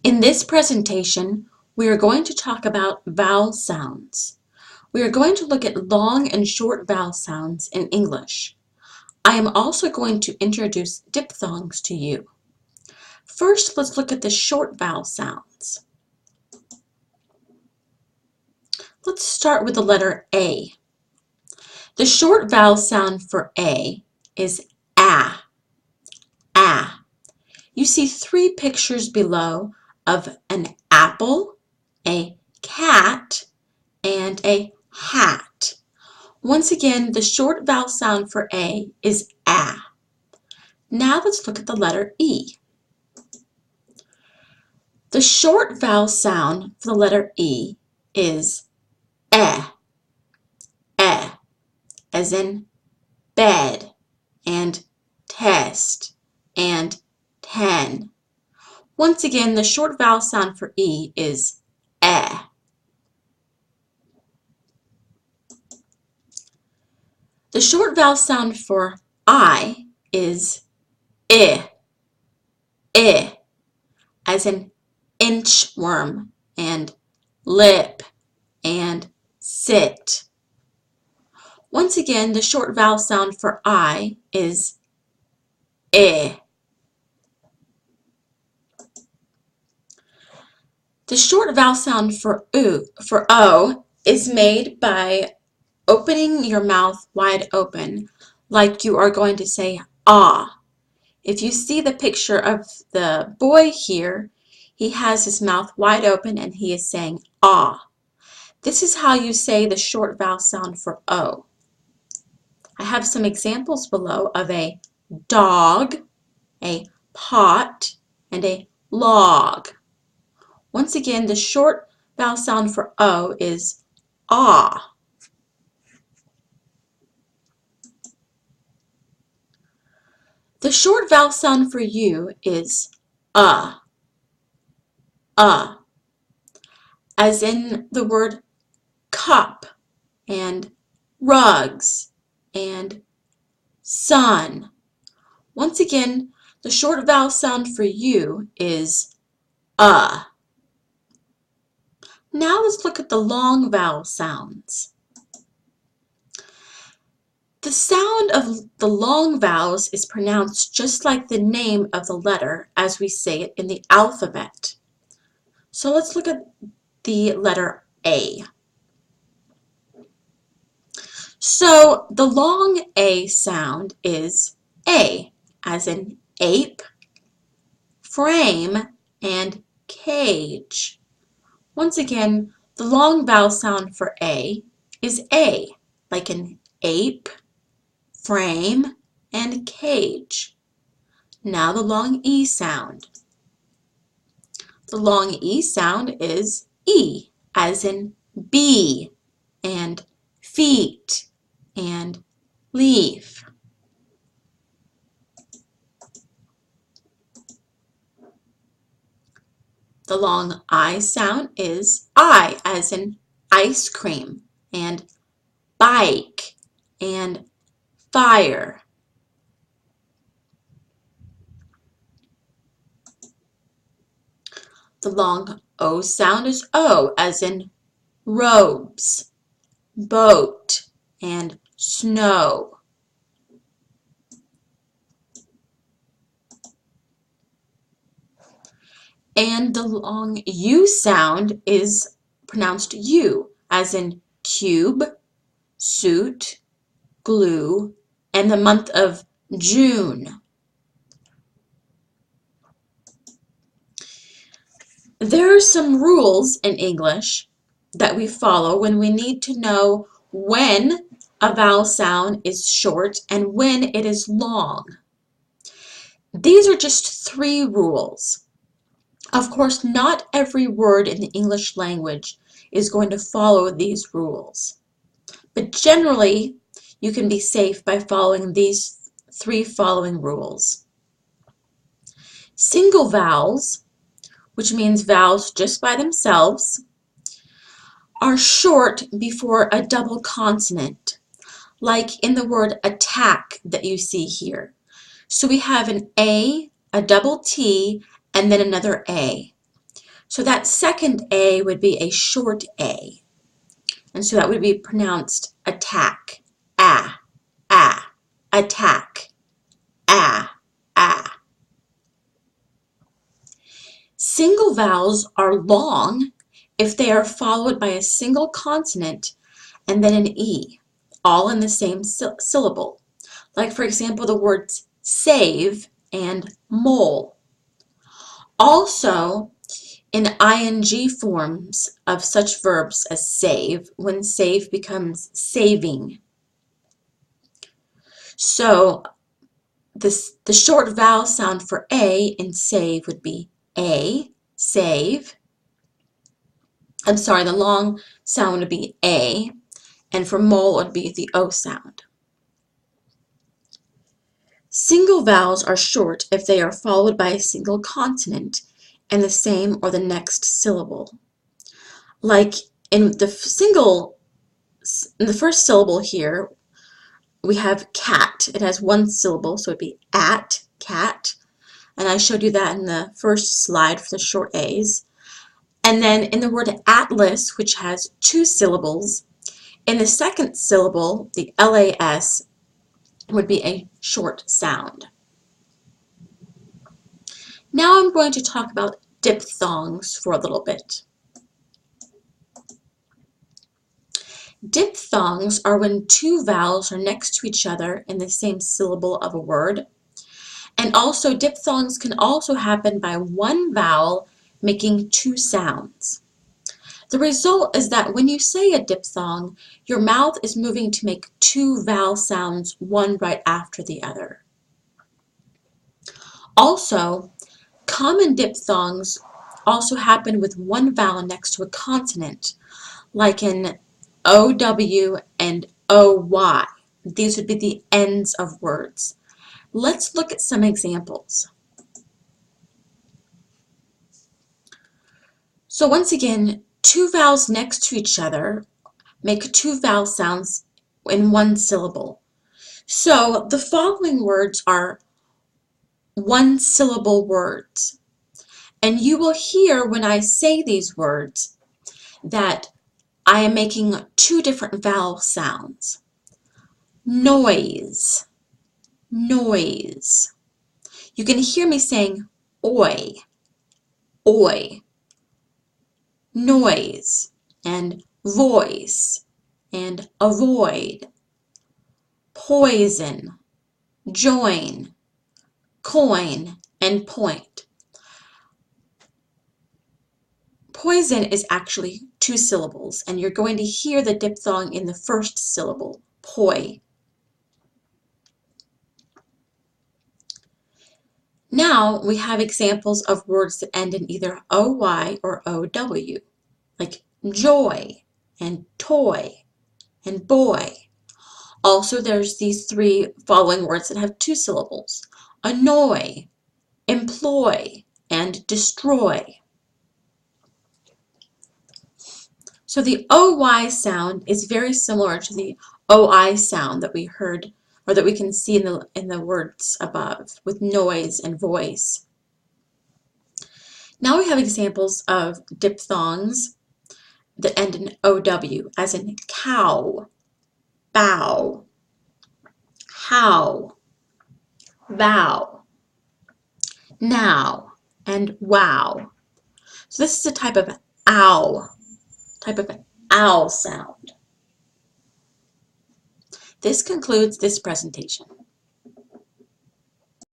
In this presentation, we are going to talk about vowel sounds. We are going to look at long and short vowel sounds in English. I am also going to introduce diphthongs to you. First, let's look at the short vowel sounds. Let's start with the letter A. The short vowel sound for A is ah, ah. You see three pictures below of an apple, a cat, and a hat. Once again, the short vowel sound for A is ah. Now let's look at the letter E. The short vowel sound for the letter E is eh, as in bed, and test, and 10. Once again, the short vowel sound for E is eh. The short vowel sound for I is I, as in inchworm, and lip, and sit. Once again, the short vowel sound for I is I. The short vowel sound for O is made by opening your mouth wide open, like you are going to say ah. If you see the picture of the boy here, he has his mouth wide open and he is saying ah. This is how you say the short vowel sound for O. I have some examples below of a dog, a pot, and a log. Once again, the short vowel sound for O is ah. The short vowel sound for U is as in the word cup, and rugs, and sun. Once again, the short vowel sound for U is Now let's look at the long vowel sounds. The sound of the long vowels is pronounced just like the name of the letter as we say it in the alphabet. So let's look at the letter A. So the long A sound is A, as in ape, frame, and cage. Once again, the long vowel sound for A is A, like an ape, frame, and cage. Now the long E sound. The long E sound is E, as in bee, and feet, and leaf. The long I sound is I, as in ice cream, and bike, and fire. The long O sound is O, as in robes, boat, and snow. And the long U sound is pronounced U, as in cube, suit, glue, and the month of June. There are some rules in English that we follow when we need to know when a vowel sound is short and when it is long. These are just 3 rules. Of course, not every word in the English language is going to follow these rules. But generally, you can be safe by following these 3 following rules. Single vowels, which means vowels just by themselves, are short before a double consonant, like in the word attack that you see here. So we have an A, a double T, and then another A. So that second A would be a short A. And so that would be pronounced attack, ah, ah, attack, ah, ah. Single vowels are long if they are followed by a single consonant and then an E, all in the same syllable. Like, for example, the words save and mole. Also, in ing forms of such verbs as save, when save becomes saving. So the short vowel sound for A in save would be A, save. I'm sorry, the long sound would be A, and for mole it would be the O sound. Single vowels are short if they are followed by a single consonant and the same or the next syllable. Like in the first syllable here, we have cat. It has one syllable, so it'd be at, cat. And I showed you that in the first slide for the short A's. And then in the word atlas, which has two syllables, in the second syllable, the LAS would be a short sound. Now I'm going to talk about diphthongs for a little bit. Diphthongs are when two vowels are next to each other in the same syllable of a word. And also diphthongs can also happen by one vowel making two sounds. The result is that when you say a diphthong, your mouth is moving to make two vowel sounds, one right after the other. Also, common diphthongs also happen with one vowel next to a consonant, like in OW and OY. These would be the ends of words. Let's look at some examples. So once again, two vowels next to each other make two vowel sounds in one syllable. So the following words are one syllable words. And you will hear when I say these words that I am making two different vowel sounds. Noise, noise. You can hear me saying oi, oi. Noise and voice and avoid. Poison, join, coin, and point. Poison is actually two syllables, and you're going to hear the diphthong in the first syllable, poi. Now we have examples of words that end in either OY or OW, like joy and toy and boy. Also, there's these three following words that have two syllables, annoy, employ, and destroy. So the OY sound is very similar to the OI sound that we heard or that we can see in the words above with noise and voice. Now we have examples of diphthongs that end in OW, as in cow, bow, how, vow, now, and wow. So this is a type of ow sound. This concludes this presentation.